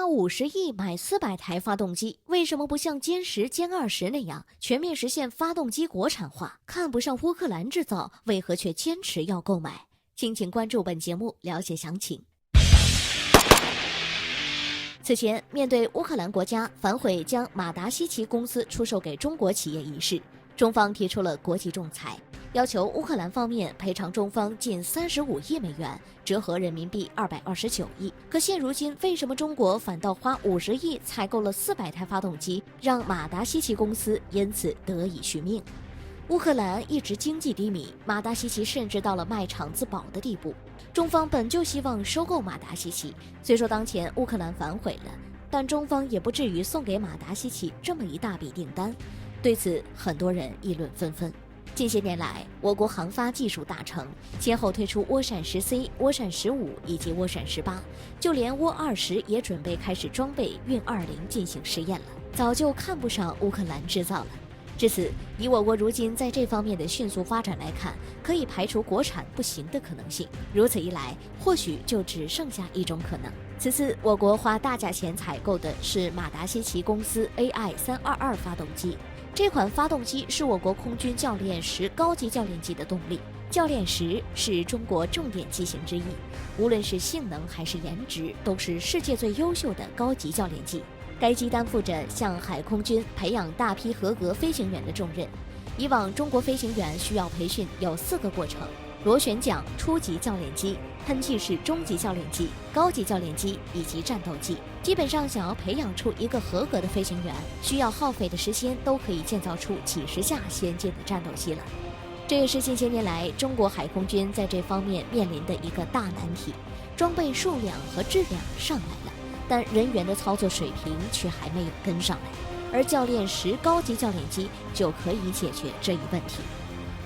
50亿买400台发动机，为什么不像歼10、歼20那样全面实现发动机国产化？看不上乌克兰制造，为何却坚持要购买？敬请关注本节目，了解详情。此前，面对乌克兰国家反悔将马达西奇公司出售给中国企业一事，中方提出了国际仲裁，要求乌克兰方面赔偿中方近35亿美元，折合人民币229亿。可现如今，为什么中国反倒花50亿采购了400台发动机，让马达西奇公司因此得以续命？乌克兰一直经济低迷，马达西奇甚至到了卖厂自保的地步。中方本就希望收购马达西奇，虽说当前乌克兰反悔了，但中方也不至于送给马达西奇这么一大笔订单。对此，很多人议论纷纷。近些年来，我国航发技术大成，先后推出涡扇10C、涡扇15以及涡扇18，就连涡20也准备开始装备运20进行试验了，早就看不上乌克兰制造了。至此，以我国如今在这方面的迅速发展来看，可以排除国产不行的可能性。如此一来，或许就只剩下一种可能。此次我国花大价钱采购的是马达西奇公司 AI322 发动机。这款发动机是我国空军教练10高级教练机的动力。教练10是中国重点机型之一，无论是性能还是颜值，都是世界最优秀的高级教练机。该机担负着向海空军培养大批合格飞行员的重任。以往中国飞行员需要培训有4个过程：螺旋桨初级教练机、喷气式中级教练机、高级教练机以及战斗机。基本上想要培养出一个合格的飞行员，需要耗费的时间都可以建造出几十架先进的战斗机了。这也是近些年来中国海空军在这方面面临的一个大难题，装备数量和质量上来了，但人员的操作水平却还没有跟上来，而教练10高级教练机就可以解决这一问题。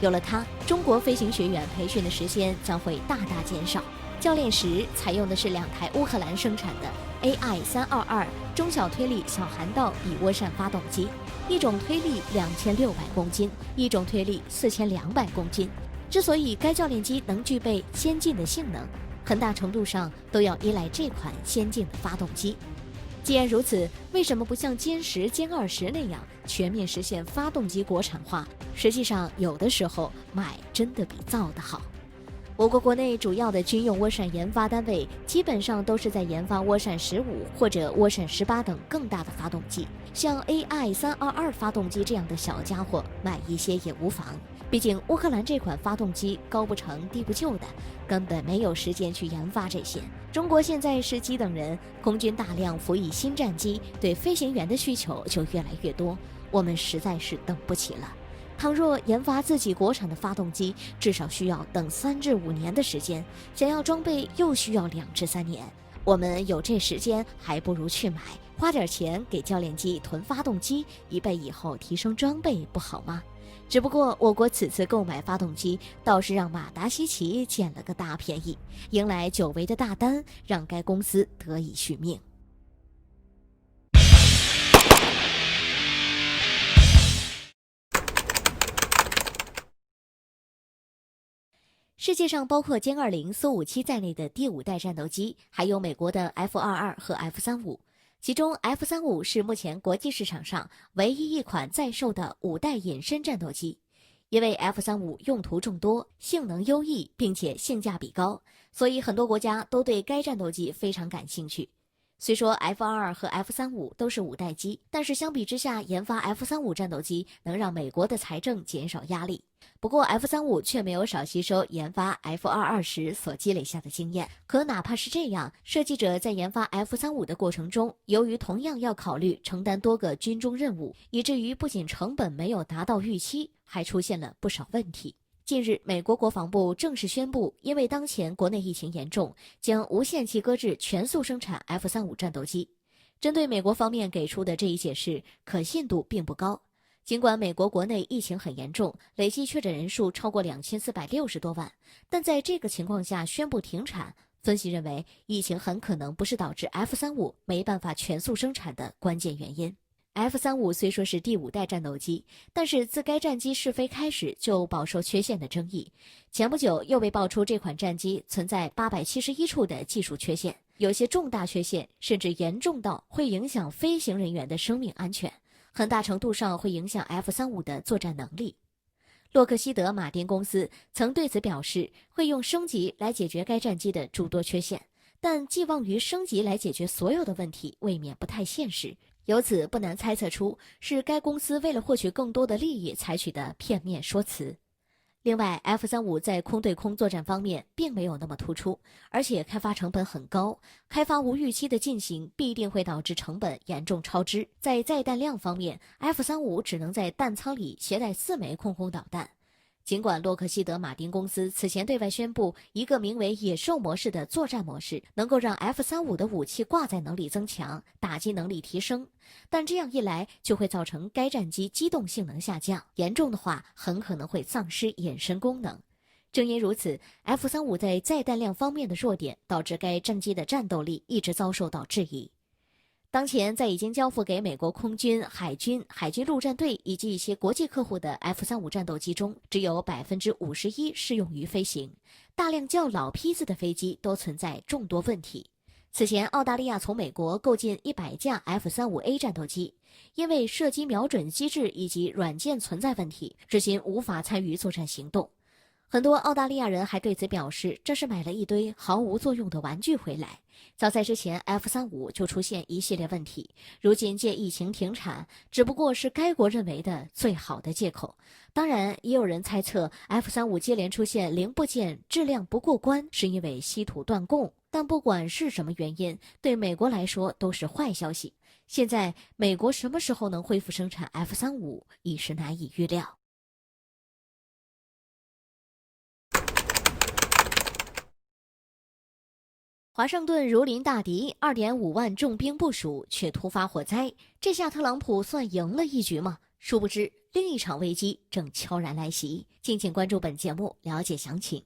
有了它，中国飞行学员培训的时间将会大大减少。教练10采用的是2台乌克兰生产的 AI322 中小推力小涵道比涡扇发动机，一种推力2600公斤，一种推力4200公斤。之所以该教练机能具备先进的性能，很大程度上都要依赖这款先进的发动机。既然如此，为什么不像歼10、歼20那样全面实现发动机国产化？实际上，有的时候买真的比造的好。我国国内主要的军用涡扇研发单位基本上都是在研发涡扇15或者涡扇18等更大的发动机，像 AI322 发动机这样的小家伙买一些也无妨。毕竟乌克兰这款发动机高不成低不就的，根本没有时间去研发这些。中国现在是机等人，空军大量服役新战机，对飞行员的需求就越来越多，我们实在是等不起了。倘若研发自己国产的发动机，至少需要等3至5年的时间，想要装备又需要2至3年。我们有这时间，还不如去买，花点钱给教练机囤发动机，以备以后提升装备，不好吗？只不过我国此次购买发动机，倒是让马达西奇捡了个大便宜，迎来久违的大单，让该公司得以续命。世界上包括歼20、苏57在内的第5代战斗机，还有美国的 F-22和 F-35。其中 F-35是目前国际市场上唯一一款在售的5代隐身战斗机。因为 F-35用途众多，性能优异，并且性价比高，所以很多国家都对该战斗机非常感兴趣。虽说 F-22和 F-35都是5代机，但是相比之下，研发 F-35战斗机能让美国的财政减少压力。不过 F-35却没有少吸收研发 F-22时所积累下的经验。可哪怕是这样，设计者在研发 F-35的过程中，由于同样要考虑承担多个军中任务，以至于不仅成本没有达到预期，还出现了不少问题。近日，美国国防部正式宣布，因为当前国内疫情严重，将无限期搁置全速生产 F-35战斗机。针对美国方面给出的这一解释，可信度并不高。尽管美国国内疫情很严重，累计确诊人数超过2460多万，但在这个情况下宣布停产，分析认为疫情很可能不是导致 F-35没办法全速生产的关键原因。F-35虽说是第5代战斗机，但是自该战机试飞开始就饱受缺陷的争议。前不久又被爆出这款战机存在871处的技术缺陷，有些重大缺陷甚至严重到会影响飞行人员的生命安全，很大程度上会影响 F-35的作战能力。洛克希德马丁公司曾对此表示，会用升级来解决该战机的诸多缺陷，但寄望于升级来解决所有的问题，未免不太现实。由此不难猜测出，是该公司为了获取更多的利益采取的片面说辞。另外 ，F-35在空对空作战方面并没有那么突出，而且开发成本很高，开发无预期的进行必定会导致成本严重超支。在载弹量方面 ，F-35只能在弹舱里携带4枚空导弹。尽管洛克希德马丁公司此前对外宣布一个名为野兽模式的作战模式能够让 F-35的武器挂载能力增强，打击能力提升，但这样一来就会造成该战机机动性能下降，严重的话很可能会丧失隐身功能。正因如此 ，F-35在载弹量方面的弱点导致该战机的战斗力一直遭受到质疑。当前在已经交付给美国空军、海军、海军陆战队以及一些国际客户的 F-35战斗机中，只有51%适用于飞行，大量较老坯子的飞机都存在众多问题。此前，澳大利亚从美国购进100架 F-35A 战斗机，因为射击瞄准机制以及软件存在问题，至今无法参与作战行动。很多澳大利亚人还对此表示，这是买了一堆毫无作用的玩具回来。早在之前 F-35就出现一系列问题，如今借疫情停产，只不过是该国认为的最好的借口。当然，也有人猜测 F-35接连出现零部件质量不过关，是因为稀土断供。但不管是什么原因，对美国来说都是坏消息。现在，美国什么时候能恢复生产 F-35，已是难以预料。华盛顿如临大敌，2.5万重兵部署，却突发火灾。这下特朗普算赢了一局吗？殊不知，另一场危机正悄然来袭。敬请关注本节目，了解详情。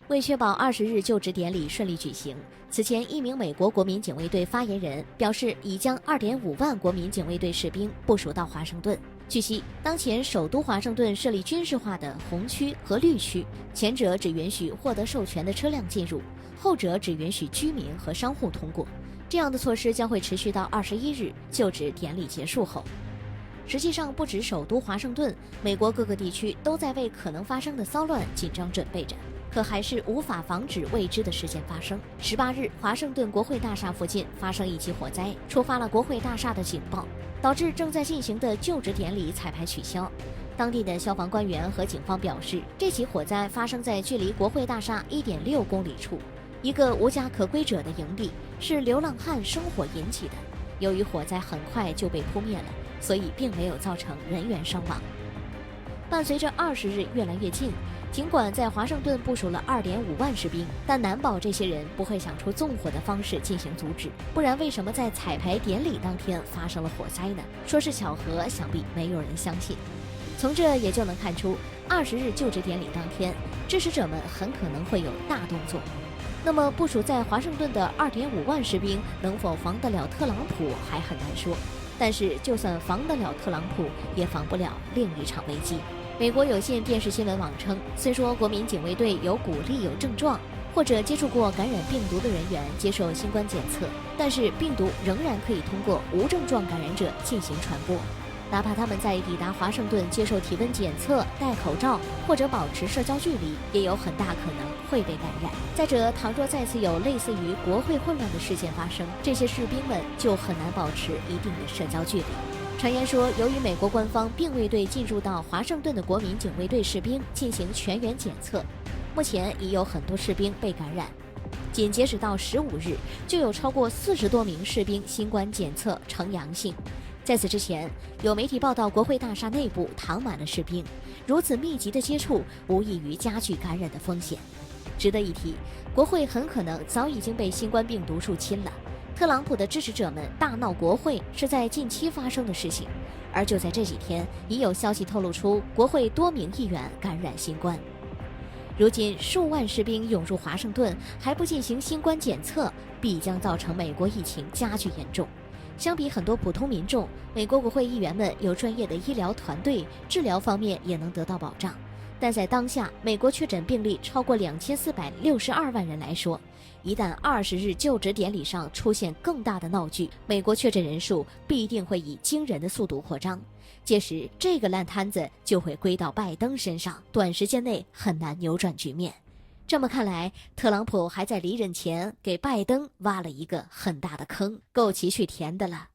为确保20日就职典礼顺利举行，此前一名美国国民警卫队发言人表示，已将2.5万国民警卫队士兵部署到华盛顿。据悉，当前首都华盛顿设立军事化的红区和绿区，前者只允许获得授权的车辆进入，后者只允许居民和商户通过。这样的措施将会持续到21日就职典礼结束后。实际上，不止首都华盛顿，美国各个地区都在为可能发生的骚乱紧张准备着。可还是无法防止未知的事件发生。18日，华盛顿国会大厦附近发生一起火灾，触发了国会大厦的警报，导致正在进行的就职典礼彩排取消。当地的消防官员和警方表示，这起火灾发生在距离国会大厦1.6公里处，一个无家可归者的营地，是流浪汉生火引起的。由于火灾很快就被扑灭了，所以并没有造成人员伤亡。伴随着20日越来越近，尽管在华盛顿部署了2.5万士兵，但难保这些人不会想出纵火的方式进行阻止。不然，为什么在彩排典礼当天发生了火灾呢？说是巧合，想必没有人相信。从这也就能看出，20日就职典礼当天，支持者们很可能会有大动作。那么，部署在华盛顿的2.5万士兵能否防得了特朗普，还很难说。但是，就算防得了特朗普，也防不了另一场危机。美国有线电视新闻网称，虽说国民警卫队有鼓励有症状或者接触过感染病毒的人员接受新冠检测，但是病毒仍然可以通过无症状感染者进行传播。哪怕他们在抵达华盛顿接受体温检测、戴口罩或者保持社交距离，也有很大可能会被感染。再者，倘若再次有类似于国会混乱的事件发生，这些士兵们就很难保持一定的社交距离。传言说，由于美国官方并未对进入到华盛顿的国民警卫队士兵进行全员检测，目前已有很多士兵被感染。仅截止到15日，就有超过40多名士兵新冠检测呈阳性。在此之前，有媒体报道国会大厦内部躺满了士兵，如此密集的接触无异于加剧感染的风险。值得一提，国会很可能早已经被新冠病毒入侵了。特朗普的支持者们大闹国会是在近期发生的事情，而就在这几天，已有消息透露出国会多名议员感染新冠。如今数万士兵涌入华盛顿，还不进行新冠检测，必将造成美国疫情加剧严重。相比很多普通民众，美国国会议员们有专业的医疗团队，治疗方面也能得到保障。但在当下美国确诊病例超过2462万人来说，一旦20日就职典礼上出现更大的闹剧，美国确诊人数必定会以惊人的速度扩张，届时这个烂摊子就会归到拜登身上，短时间内很难扭转局面。这么看来，特朗普还在离任前给拜登挖了一个很大的坑，够其去填的了。